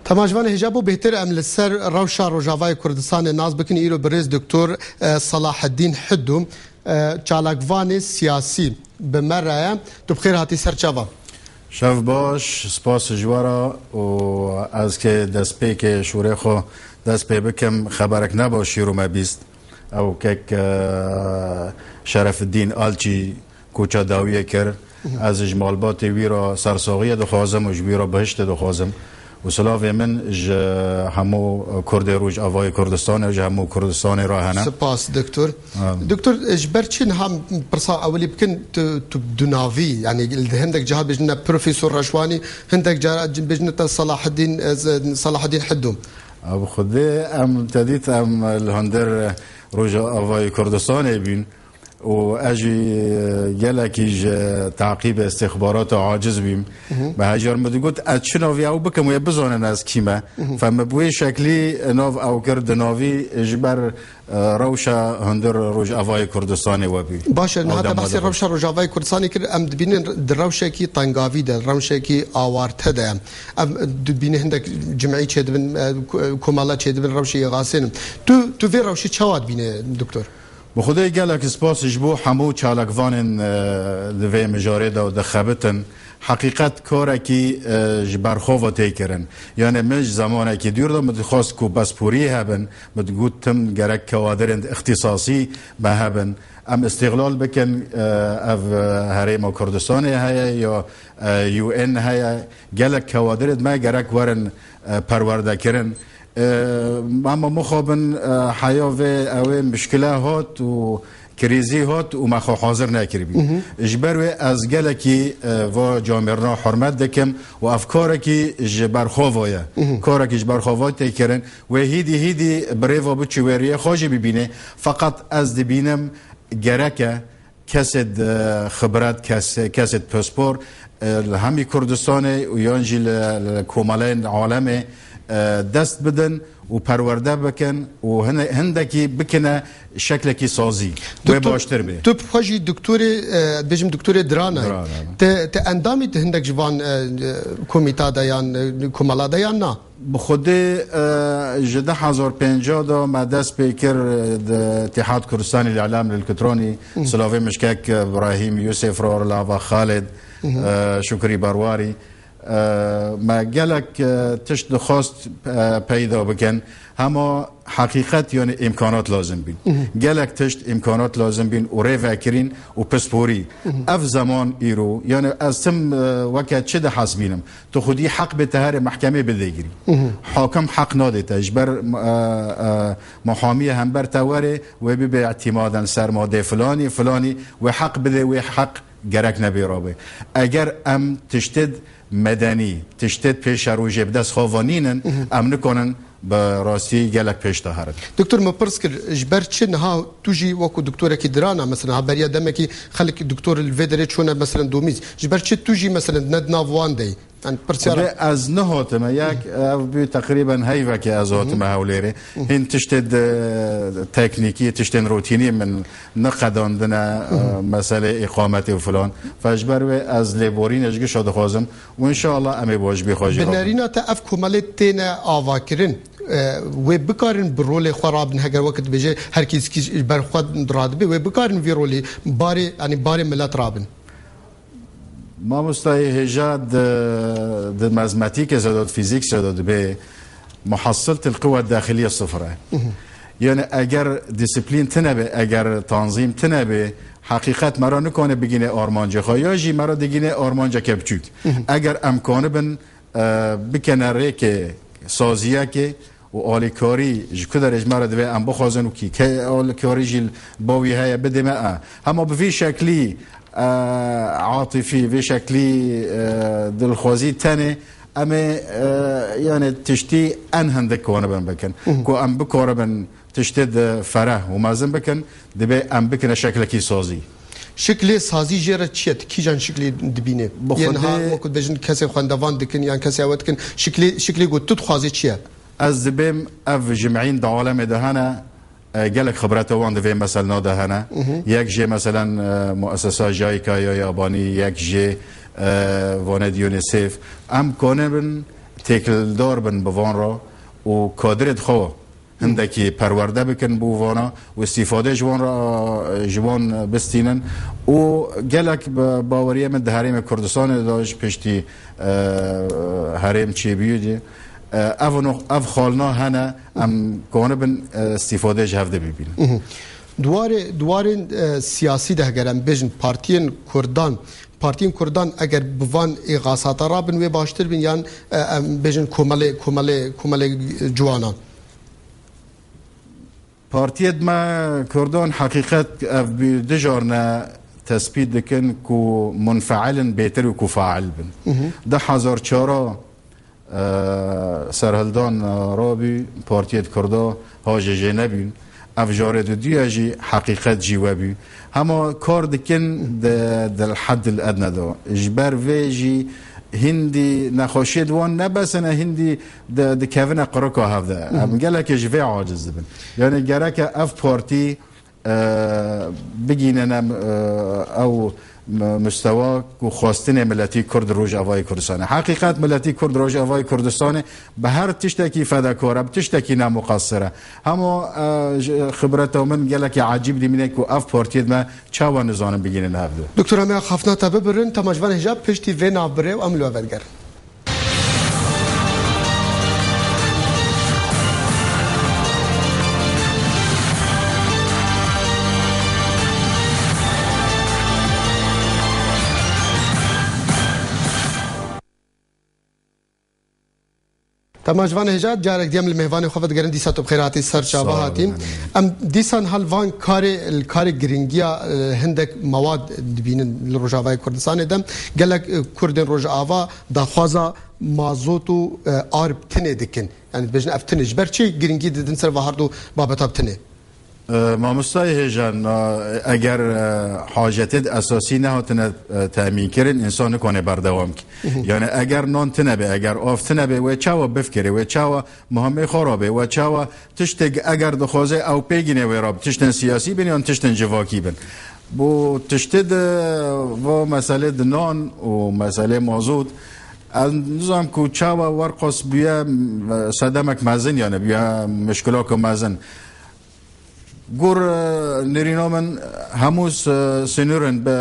تماجوان هجابو بهتر ام لسر روشا روجاوای کردستان ناز بکن ایرو برز دکتر صلاح الدین حدو چالاکوان سیاسی بمره تو بخیر هاتی سرچاوا شف باش سپاس جوارا و از که دست پی که شوره خو دست پی بکم خبرک نباشی رو مبیست او که شرف الدین آلچی کوچا داویه کر از اجمالبات ویرا سرساغیه دخوازم و جویرا بهشت دخوازم و سلاوی من همو کرد روج آوای کردستان و همو کردستان راهنه سپاس دکتر دکتر اجبر چین هم پرسا اولی بکن تو دوناوی یعنی هندک جهات بجنه پروفیسور رشوانی هندک جهات بجنه صلاح الدین حدو ابو خده ام تدیت ام الهندر روج آوای کردستان بین و اجي جلكيج تعقيب استخبارات عاجز بيم بهاجر مدقوت اتشنوفي او بكم ويبزون الناس كيما فما بوي شكلي نوف او كرد نوفي جبر روشا هندر روج افاي كردستاني وبي باشا هذا بحث روشا روج افاي كردستاني كر ام دبين دروشا كي طنقافي ده روشا كي اوارت ده ام دبين هندك جمعيه تشدبن كومالا تشدبن روشي غاسين تو في روشي تشواد بين دكتور بخدای گلک سپاس جبو همو چالکوان دوی مجاره دا و دخبتن حقیقت کاره کی جبرخواه تیکرن یعنی مج زمانه که دور دا متخواست کو بسپوری هبن متگوت تم گرک کوادرند اختصاصی به هبن ام استغلال بکن اف هریم کردستان هیا یا یو ان هیا گلک کوادرند ما گرک ورن پرورده کرن اما مخابن حیاوه اوه مشکله هات و کریزی هات و مخوا حاضر نکربی اجبروی از گلکی و جامعرنا حرمت دکم و افکارکی جبرخواوایه کارکی جبرخواوای تیکرن و هیدی بریوا بچی وریه خواجه ببینه فقط از دبینم گرکه کسد خبرت کسد پسپور همی کردستان و یانجی کومالین عالمه دست بدن و پرورده بکن و هندکی بکنه شکلکی سازی و باشتر به تو بخواهی دکتور درانه تا اندامی ده هندک جوان کمیتا دایان کمالا دایان نه بخود جده 1050 دا ما دست پیکر اتحاد کردستان الاعلام الالکترونی سلاوی مشکک ابراهیم یوسف رارلاوا خالد شکری بارواری ما گلک تشت خواست پیدا بکن اما حقیقت یعنی امکانات لازم بین گلک تشت امکانات لازم بین و ریو اکرین و پسپوری اف زمان ایرو یعنی از تم وقت چه ده حسبینم تو خودی حق به تهر محکمه بدهگیری حاکم حق ناده تجبر محامی هم بر تواره و بی اعتمادا سرماده فلانی و حق بده و حق گرک نبیرابه اگر ام تشتد مدنی تشتت پیش روی بدست خوانینن ام نکنن به راستی گلک پیش دهرد دکتر مپرس کر جبر چه نها توجی وکو دکتور کی درانه مثلا عبریا دمه کی خلک دکتور الفدره چونه مثلا دومیز جبر چه توجی مثلا ند ناوان دی ان پرسیار از نهاتم یک بی تقریبا هیوا که از هاتم هولیره این تشتد تکنیکی تشتن روتینی من نقداندن مسئله اقامت و فلان فاجبر و از لیبورین اجگی شده خوازم و انشاءالله امی باش بخواجی بنارینا تا اف کمالت تینا آواکرین و بکارن برول خراب نهگر وقت بجه هر کس کی بر خود دراد به و بکارن ویرولی باری یعنی باری ملت رابن ما مستای هجاد د مازماتيك زادت فيزيك زادت به محصلة القوى الداخلية الصفراء يعني اگر ديسيبلين تنبه اگر تنظيم تنبه حقیقت مرا نکنه بگینه آرمانجا خواهی مرا دیگینه آرمانجا کبچوک اگر امکانه بن بکنه ریک سازیه که و آلیکاری جکدر اجماع دوی ام بخوازن و که آلیکاری جیل باوی های بده ما اما بفی شکلی عاطفي بشكل دلخوازي تاني اما يعني تشتي انهندك وانا بكن كو ام بكوربن تشتد فرح وما زن بكن دبي ام بكن شكلكي سازي شکل سازی جره چیه کی جان شکلی دبینه یعنی ها وقت بجن کسی خواندوان دکن یا کسی اوت کن شکلی گوت تو خوازی چیه از دبیم اف جمعین دعالم دهانه گلک خبرت وان دوی مثلا ناده هنه یک جه مثلا مؤسسه جایکا یا یابانی یک جه واند یونیسف ام کنن تکل دار بن بوان را و کادرت خواه هندکی پرورده بکن بو وانا و استفاده جوان بستینن و گلک باوریه من ده حریم کردستان داشت پشتی حریم چی بیودی اف خالنا هنه ام کانه بن استفاده جهفده ببینن دوار سیاسی ده گرم بجن پارتین کردان اگر بوان اغاثات را بن و باشتر بین یان بجن کمال جوانان پارتیت ما کردان حقیقت دجارنا تثبیت دکن کو منفعلن بهتر و کو فاعل بن 10,004 سرهلدان رابی پارتیت کردا هاج جنبین افجار دیاجی حقیقت جوابی هما کار دکن در حد الادنى دو اجبر ویجی هندی نخوشید وان نبسن هندی د کوین قرقا هفته ام گله که جوی عاجز بن یعنی گره که اف پارتی بگینن او مستوى و خواستن ملتی کرد روجاوای کردستان حقیقت ملتی کرد روجاوای کردستان به هر تشتکی فداکاره تشتکی نامقصره اما خبرت من گله که عجیب دیمینه که اف پارتی ما چاوا نزانم بگینن هفته دکتر همه خفنا تببرن تماجوان حجاب پشتی و نابره و عملو ورگر تماجوان هجات جارك ديام المهوان خفت گرن ديسا تو بخيراتي سر شابه هاتيم ام ديسان هالوان الكاري گرينگيا هندك مواد دبين الرجاوي كردستان دم قالك كردن رجاوا داخوازا مازوتو ارب تنه دكن يعني بجن افتنه جبر چي گرينگي ددن سر وهردو بابتا بتنه مامستای هجان اگر حاجتت اساسی نهاتن تامین کردن انسان کنه بردوام کی یعنی اگر نان تنبه اگر آف تنبه و چاوا بفکره و چاوا مهمه خرابه و چاوا تشتگ اگر دخوازه او پیگینه و راب تشتن سیاسی بین یا تشتن جواکی بین بو تشتد و مسئله نان و مسئله مازود نظام کو چاوا ورقص بیا صدمک مزن یعنی بیا مشکلات مزن گور نرینامن هموز سنورن به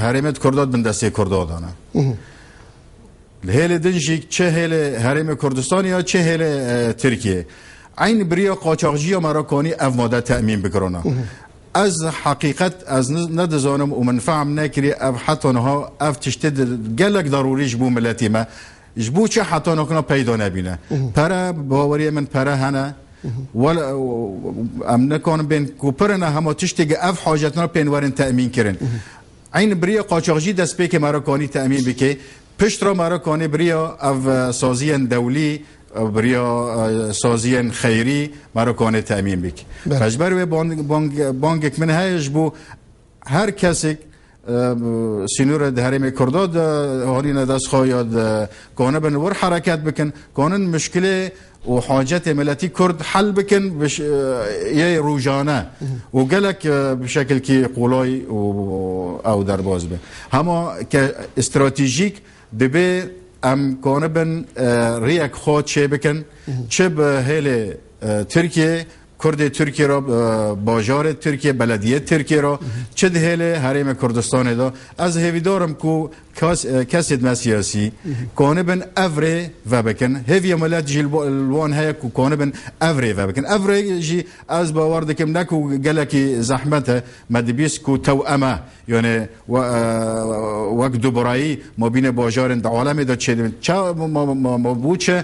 حرمت کرداد بن دسته کردادانه هل دنجیک چه هل حرم کردستان یا چه هل ترکیه عین بریا قاچاقچی مراکانی اف ماده تأمین بکرانه از حقیقت از ندزانم و منفعم نکری اف حتی نها اف تشتد گلک ضروریش بو ملتی ما جبو چه حتی نکنه پیدا نبینه پره باوری من پره هنه ولا ام نکن بین کوپرنا هم تشتگ اف حاجتنا پنوارن تأمین کرن عین بریا قاچاقچی دست به که مراکانی تأمین بکه پشت را مراکانی بریا اف سازی دولی بریا سازی خیری مراکانی تأمین بک مجبور و بانک من هایش بو هر کسی سینور دهریم کرداد هارین دست خواهد کانه بنور حرکت بکن کانن مشکل و حاجت ملتی کرد حل بکن بش یه روزانه و گلک بشکل که قولای او درباز به اما که استراتژیک دبی ام کانه بن ریک خود چه بکن چه به هل ترکیه کرد ترکیه را باجار ترکیه بلدیه ترکیه را چه دهله حریم کردستان دا از هیویدارم کو کسید ما سیاسی کانه بن افره و بکن هیوی ملت جلوان های کو کانه بن افره و بکن افره جی از باور دکم نکو گلکی زحمته مدبیس کو توأمه یعنی وقت دوبرایی ما بین باجار در عالم دا چه ما بوچه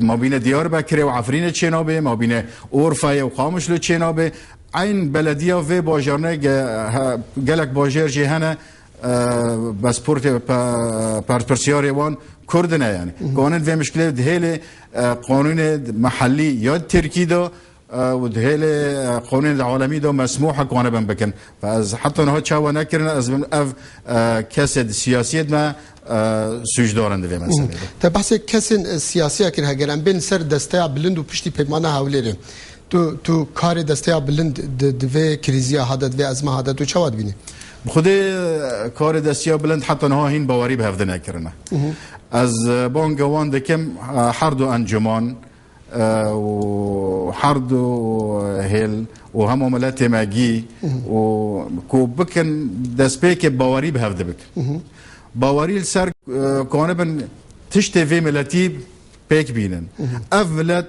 ما بین دیار بکره و عفرین چه نابه ما بین اورفای و قامشلو چه نابه این بلدیه و باجارنه گلک باجر جهنه پاسپورت پرسیاری وان کردنه یعنی قانون و مشکل دهله قانون محلی یا ترکی دا و دهله قانون عالمی دا مسموح کنه بکن و از حتی نه چاوا نکردن از اف کسد سیاسیت ما سوج دارند به مسئله تا بحث کسین سیاسی که هگرن بین سر دسته بلند و پشتی پیمانه حولیره تو کار دسته بلند دوی کریزیا حادت و ازمه حادت و چواد بینی بخودی کار دستیا بلند حتی نها هین باوری به هفته نکرنه از بانگوان دکم هر دو انجمان و هر دو هل و هم ملت مگی و کو بکن دست پیک باوری به هفته بک باوری سر کانه بن تشت وی ملتی پیک بینن اولت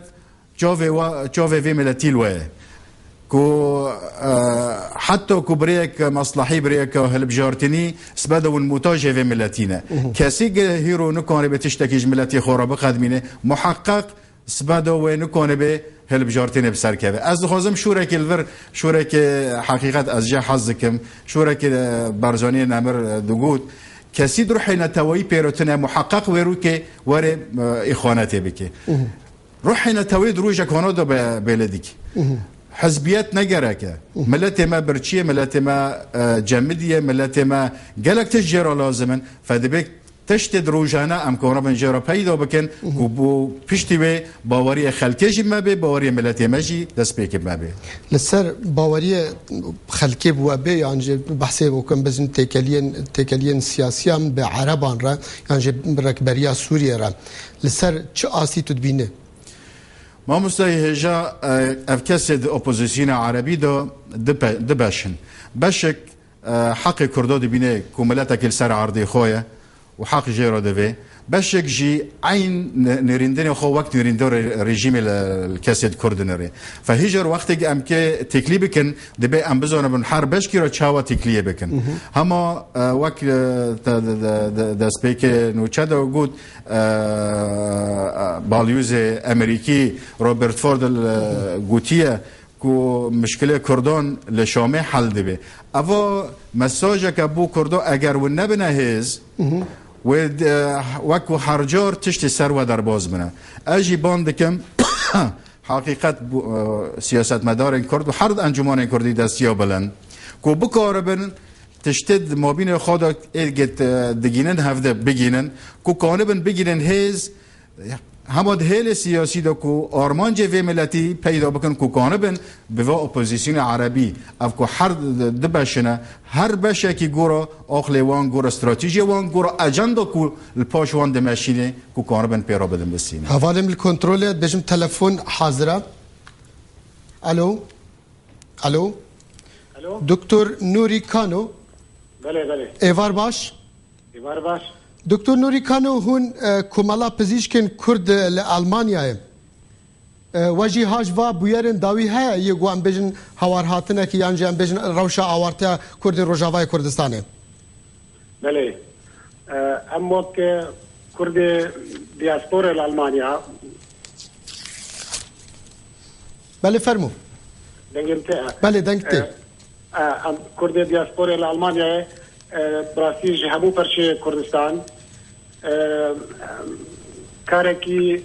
جاوه وی ملتی الوه کو حتى کو بريك مصلحي بريك هل بجارتني سبدو المتاجه في ملتينا كاسيج هيرو نكون بتشتكي ملتي خورا بقدمينه محقق سبدو ونكون به هل بجارتني بسركبه از خازم شورك الفر شورك حقيقه از جه حظكم شورك برزاني نمر دغوت كاسي دروح نتوي بيروتنا محقق وروك ور اخواناتي بك روح نتوي دروجه كونودو بلدك حزبيات نجرك ملت ما برشيه ملت ما جمديه ملت ما قالك تجرى لازما فدبك تشتد روجانا ام كون ربن جرى بيدو بكن وبو بيشتي باوريه خلكي ما بي باوريه ملت ماجي دسبيك ما بي لسر باوريه خلكي بو بي يعني بحثي وكم بزن تكالين سياسيا بعربان را يعني بركبريا سوريا را لسر چه آسي تدبينه ما مستوى هجا افكاسد اوبوزيسيون عربي دو دباشن باشك حق كردو دبينه كوملاتك السر عرضي خويا وحق جيرو دبي باشك جي عين نريندن خو وقت نريندور ريجيم الكاسد كردنري فهجر وقت ام كي تكليبكن دبي ام بزونه بن حرب باش كيرو تشاوا تكليبكن هما وقت دا سبيك نو تشادو جود باليوز امريكي روبرت فورد الجوتيه کو مشكله كردون لشامه حل دبي افو مساجك ابو كردو اگر و نبنه هز و وکو هرجار تشت سر و در باز منه اجی باندکم حقیقت سیاست مدار کرد و هر انجمان کردی دستیا بلند کو بکار بن تشتد مابین خود ایگت دگینن هفته بگینن کو کانبن بگینن هیز هماد هیل سیاسی دو کو آرمان جوی ملتی پیدا بکن کو کانبن به اپوزیسیون عربی اف کو هر دبشنه هر بشه کی گورا اخلی وان گورا استراتژی وان گورا اجندا کو الپاش وان دمشینه کو کانبن پیرا بدن بسینه حوالم الکنترول بجم تلفن حاضره الو دکتر نوری کانو بله ایوار باش دکتر نوری کانو هون کمالا پزیشکن کرد لالمانیا وجی هاج و بویرن داوی ها یگوان بجن هوار هاتنه کی یانجان بجن روشا آوارتا کرد روجاوای کردستانه بله اما که کرد دیاسپورا لالمانیا بله فرمو بله دنگته کرد دیاسپورا لالمانیا براستی همو پرچه کردستان کارکی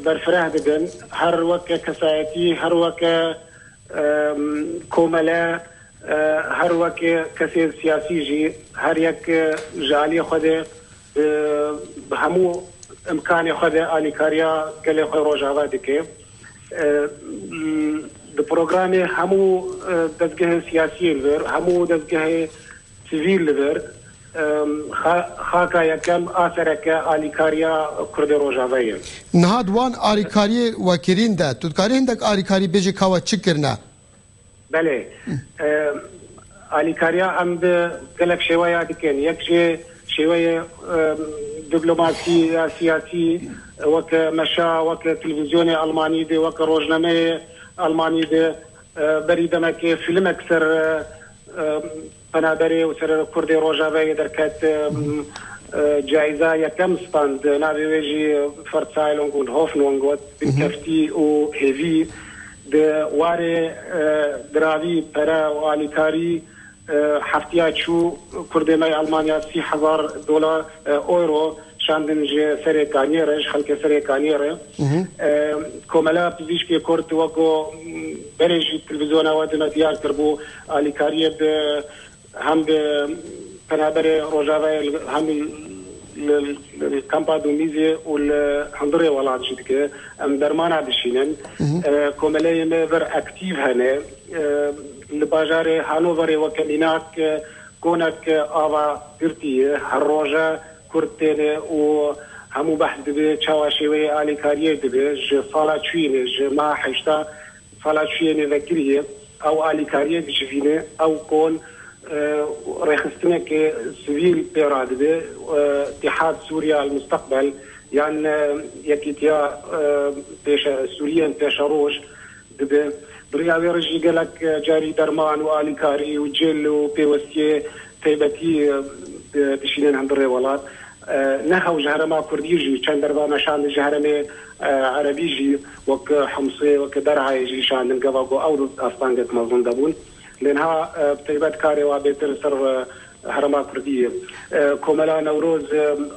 برفراه دبن هر وقت کسایتی هر وقت کومله هر وقت کسی سیاسی جی هر یک جالی خود همو امکان خود آلیکاریا کلی خود روجاوا دکه د پروگرام همو دزگه سیاسی لور همو دزگه سیویل لور خاکا یکم آثرک آلیکاریا کرد روجاوی نهاد وان آلیکاری وکرین ده تودکاری هندک آلیکاری بیجی کوا چی کرنه بله آلیکاریا ام به کلک شویا دکن یک شوی دیپلماسی سیاسی وک مشا وک تلویزیون آلمانی ده وک روزنامه آلمانی ده بریدم که فیلم اکثر پنابری و سر کرد روجاوی درکت جایزه یکم سپند ناوی ویجی فرسایلونگون هوفنونگوت بنکفتی و هیوی ده واره دراوی پرا و آلیکاری هفتیا چو کرده مای آلمانیا $30,000 اورو شاندن جه سر کانیرش خلک سر کانیره کوملا پزیشکی کرد وکو برش تلویزیون آوادنا دیار کربو آلیکاری به هم به پنابر روجاوی هم الكامبا دوميزي والحنظري ولا جدك ام درمانا بشينن كوملي مبر اكتيف هنا الباجار هانوفر وكميناك كونك آوا قرتي هالروجة كرتين و همو بحث دبي تشاواشيوي آلي كاريه دبي ج صالة شويني ج ما حيشتا صالة شويني ذكرية أو آلي كاريه بجفيني أو كون ريخستنا كسويل بيرا دبي اتحاد سوريا المستقبل يعني يكيتيا بيشا سوريا بيشا روج دبي برياوي رجي قالك جاري درمان وآلي كاري وجيل وبيوسيه تيبتي بشينين عند الريولات نهو جهرما كرديجي كان دربانا شان جهرمي عربيجي وك حمصي وك درعي جي شان القباقو أو أسطانقة مظلون دابون لأنها بتيبت كاري وابيتر سر هرما كردية كوملا نوروز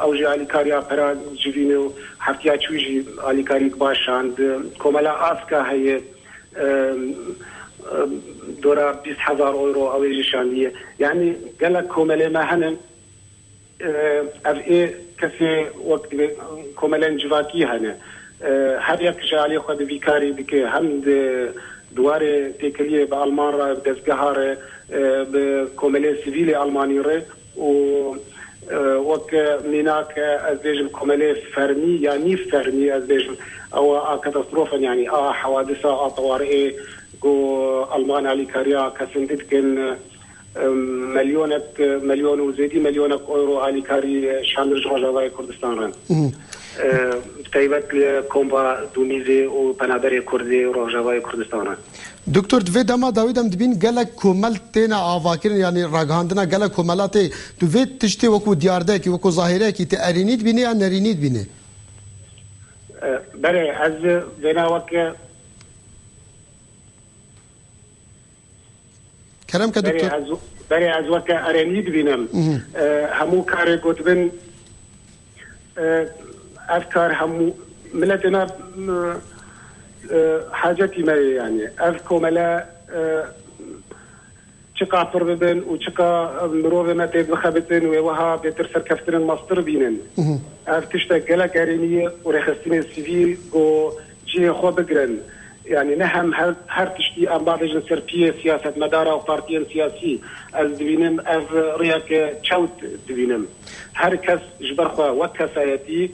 أو جي آلي كاريا برا جيفينو حفتيا تشويجي آلي كاري باش عند كوملا آسكا هي دورا 20,000 أورو أو يجي شانية يعني قال لك كوملا ما هنن اف اي كسي وقت كوملان جواكي هنا هر یک جالي خود بیکاری بکه هم دواره تکلیه به آلمان را دستگاه به کومله سیویل آلمانی را و وک مناک از بیشتر کومله فرمی یا نیف فرمی از بیشتر او کاتاستروفا يعني حوادث طوارئ جو آلمان على كاريا كسندت كن مليون وزيدي مليونك اورو على كاري شان رجاوي كردستان رن تايبت كومبا دونيزي و بنادر كردي رجاوي كردستان دكتور دوی دما داویدم دبین گلک کومل تینا آواکرین یعنی راگاندنا گلک کوملات دوی تشتی وکو دیارده کی وکو ظاهره کی ته ارینید بینی یا نرینید بینی بله از بنا وک كلام كدكتور بري از وقت ارنيد بينم همو كاري قطبن افكار همو ملتنا حاجتي ما يعني افكو ملا چقا پر ببن و چقا مروه ما تيد بخبتن وها بترسر كفتن المصدر بينن اف تشتا قلق ارنية ورخصتين السيفيل و جي خو بقرن يعني نهم هر تشتي ام بعض جنسر بيه سياسة مدارة وبارتيان سياسي از دبينم اف رياك تشوت دبينم هر كس جبرخوا وكسايتي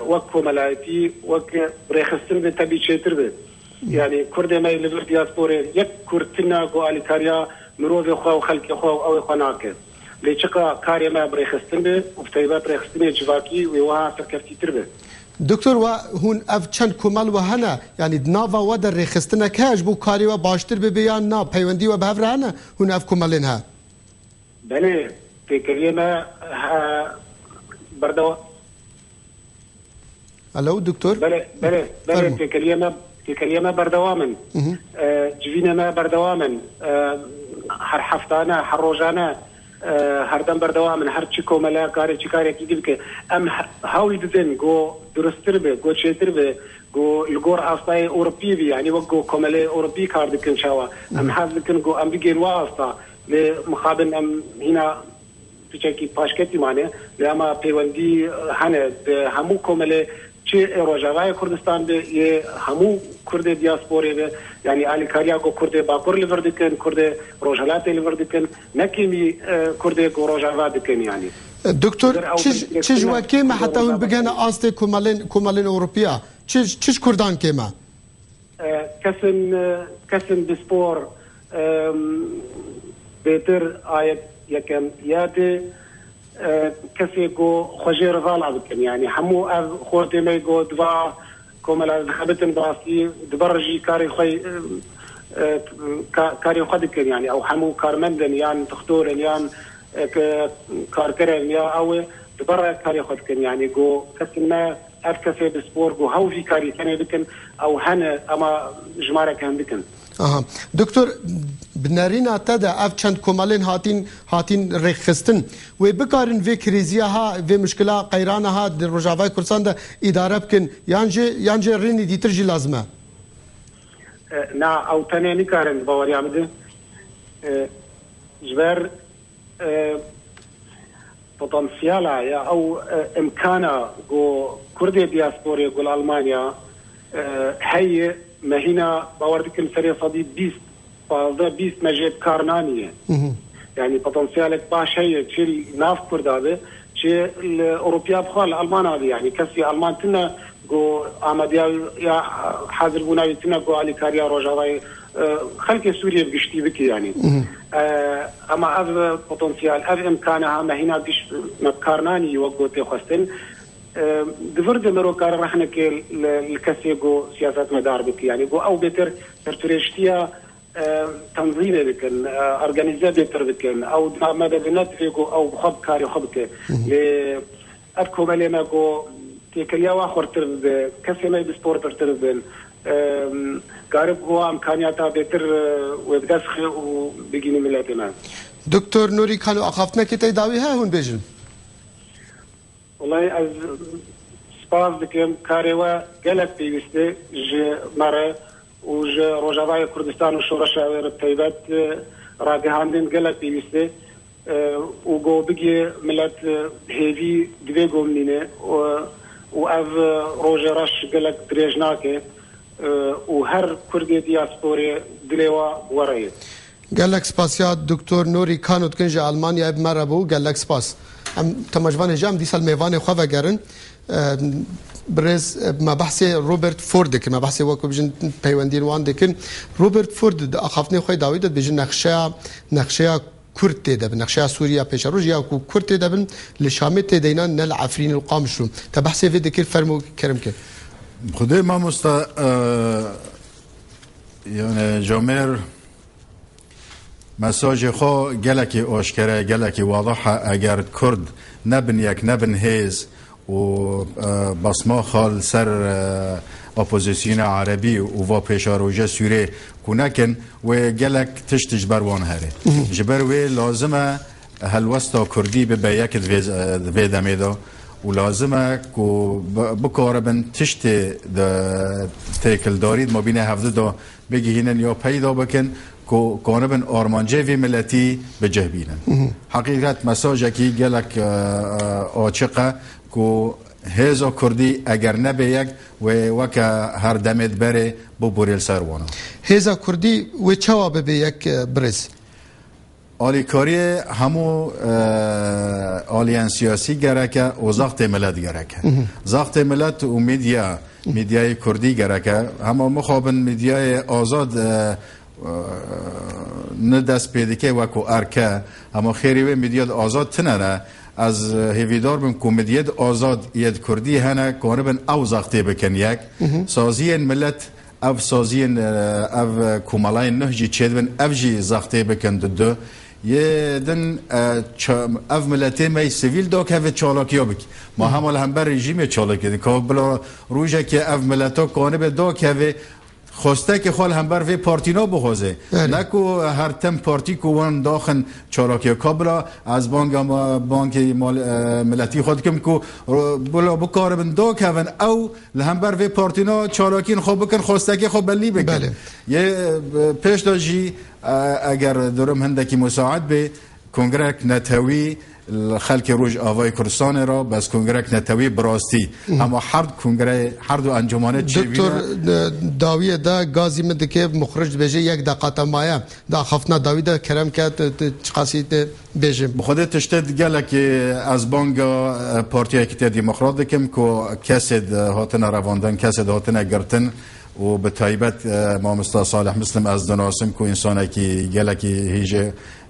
وكو ملايتي وك ريخستن بتبي شيتر به يعني كرد ما يلفر دياسبوري يك كرتنا قو اليكاريا مروفي خوا وخلقي خوا او خناك ليشقا كاريا ما بريخستن به وبتيبات ريخستن جواكي وها سركفتي تربه دكتور و هون اف چند کمال و هنه یعنی دناوا و در رخصتنه کهش بو کاری و باشتر ببیان نا پیوندی و بهفره هنه هون اف کمالین ها بله تکریمه بردوا الو دكتور بله تکریمه بردوامن جوینه ما بردوامن هر حفتانه هر روزانه هر دم بردوام هر چی کوملا کاری چی کاری کی دیگه ام هاوی دزن گو درستر به گو چیتر به گو الگور آستای اروپی بی یعنی وگو کومله اروپی کار دکن شوا ام حاضر دکن گو ام بگیر واسطه لمخابن ام هنا تشکی پاشکتی مانه لما پیوندی هنه همو کومله چه روجاوای کردستان به یه همو کرد دیاسپوری به یعنی آلی کاریا کو کرد باکور لیور دکن کرد روجالات لیور دکن نکیمی کرد کو روجاوا دکن یعنی دکتر چه وکی ما حتی هم بگن آست کومالین اروپیا چه کردان که ما کسن بسپور بهتر آیت یکم یاده کسی کو خوشی رضا بکن یعنی همو از خورتی می کو دوا کوملا خبتن باسی دبرجی کاری خود کن یعنی او همو کارمندن یان دکتورن یان کارکرن یا او دبر کاری خود کن یعنی کو کسی ما اف کسی بسپور کو هاو فی کاری کنه بکن او هنه اما جماره کن بکن دکتر بنارينا تدا اف چند كمالين هاتين رخصتن و بكارن في كريزيا ها في مشكله قيرانه ها در رجاوي كردستان دا اداره بكن يانجي ريني ديترجي لازمه نا او تاني كارن باوري عمد جبر بوتنسيالا يا او امكانه جو كردي دياسبوري جو المانيا هي ما هنا باور دكن سري صديق 20 مجيب كارنانية يعني بوتنسيالك باش هي تشيل ناف كردابه شي الاوروبيا بخال المان يعني كسي المان تنا جو اماديا يا حاضر بناوي تنا جو علي كاريا روجاوي خلق سوريا بقشتي بك يعني اما اف بوتنسيال اف امكانها ما هنا بيش مكارناني وقوتي خستن دفرد مرو كار رحنا كي الكسي جو سياسات مدار بك يعني جو او بيتر ترتريشتيا تنظيم بكن أورجانيزا بيتر بكن أو ماذا بنات فيكو أو خب كاري خبك أبكو ملينا كو تكليا واخر ترب كسمة بسبورت تربن قارب هو إمكانياته بيتر وبدسخ وبيجيني ملاتنا دكتور نوري كانوا أخافتنا كي تداويها هون بيجن والله از سپاس دکم کاروا گلک پیوسته ج مره و ج روجاوای کردستان و شورش تایبت راگهاندن گلک پیوسته و گو بگی ملت هیوی دوی گمنینه و اف روجراش گلک دریجناکه و هر کردی دیاسپوری دلوا ورای گلک سپاسیات دکتور نوری کانوت کنج آلمانیا مربو گلک سپاس ام تمجوان جام دیسال میوان خواه گرن برز ما بحثی روبرت فورد که ما بحثی وقت بجن پیوندین وان دکن روبرت فورد اخافنی خواه داوید بجن نقشه کرد تدبن نقشه سوریا پیش روز یا کرد تدبن لشامت تدینا نل عفرین القامشون تا بحثی وی دکر فرمو کرم که خدای ما مستا یعنی جامر مساج خو گلکی آشکره گلکی واضحه اگر کرد نبن یک نبن هیز و بسما خال سر اپوزیسیون عربی و پیشاروجه سوره کنکن و گلک تشتش بروان هره جبر وی لازمه هلوستا کردی به یک دویدمی دا و لازمه که بکاربن تشت تیکل دارید ما بینه هفته دا بگی هینن یا پیدا بکن کانبن آرمانجه وی ملتی به جهبینن حقیقت مساجه کی گلک آچقه که هزا کردی اگر نبه یک وکا هر دمت بره ببوریل سروانا هزا کردی و چوا به یک برز آلیکاری همو آلیان سیاسی گرکه و زاخت ملت گرکه زاخت ملت و میدیای کردی گرکه همو مخابن میدیای آزاد نه دست پیدا که وکو ارکه اما خیری و میدیات آزاد تنه از هیویدار بم کمدیت آزاد ید کردی هنه کاره بن او زاخته بکن یک سازی ملت او سازی او کمالای نهجی چید بن او جی زاخته بکن دو یه دن او ملتی می سیویل دو که او چالاکی ها بکی ما همال هم بر رژیم چالاکی دی که بلا روژه که او ملتا کانه به دو که خواسته که خال هم بر وی پارتینا بخوازه نکو هر تم پارتی کو وان داخل چالاکی کابلا از بانک ملتی خود کم کو بلا بکار بن دو کون او لهم بر وی پارتینا چالاکین خوب بکن خواسته که خوب بلی بکن یه پیش داجی اگر درم هندکی مساعد به کنگره نتوی خلق روج آوای کردستان را بس کنگره نتوی براستی اما هر دو انجمانه چی دکتر داویه دا گازی مده که مخرج بجه یک دقیقه مایه دا خفتنا داوی دا کرم که چقاسی بجه بخوده تشتد گله که از بانگ پارتی اکیت دیمقراط دکم که کسید هاتن رواندن کسید هاتن گرتن و به تایبت ما مستا صالح مسلم از دناسم که انسانه که گله که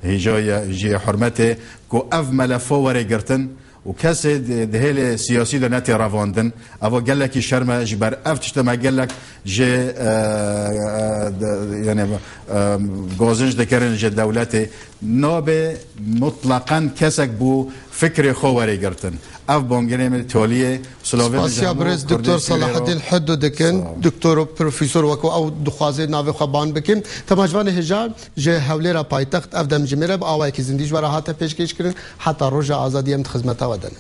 هیجای حرمته که اف ملفه وره گرتن و کسی دهیل سیاسی ده نتی رواندن اوا گلکی شرمه جبر اف تشتما گلک جه یعنی گازنج دکرن جه دولت نابه مطلقا کسک بو فکر خو وره گرتن اف بانگنه تولیه سپاسیا برز دکتر صلاح الدین حدو دکن دکتر و پروفیسور وکو او دخوازه ناوی خوابان بکن تماجوان هجار جه حولی را پایتخت اف دم جمیره با آوائی که زندیش و راحت پیشکش کرن حتی روژ آزادی هم خدمت ودن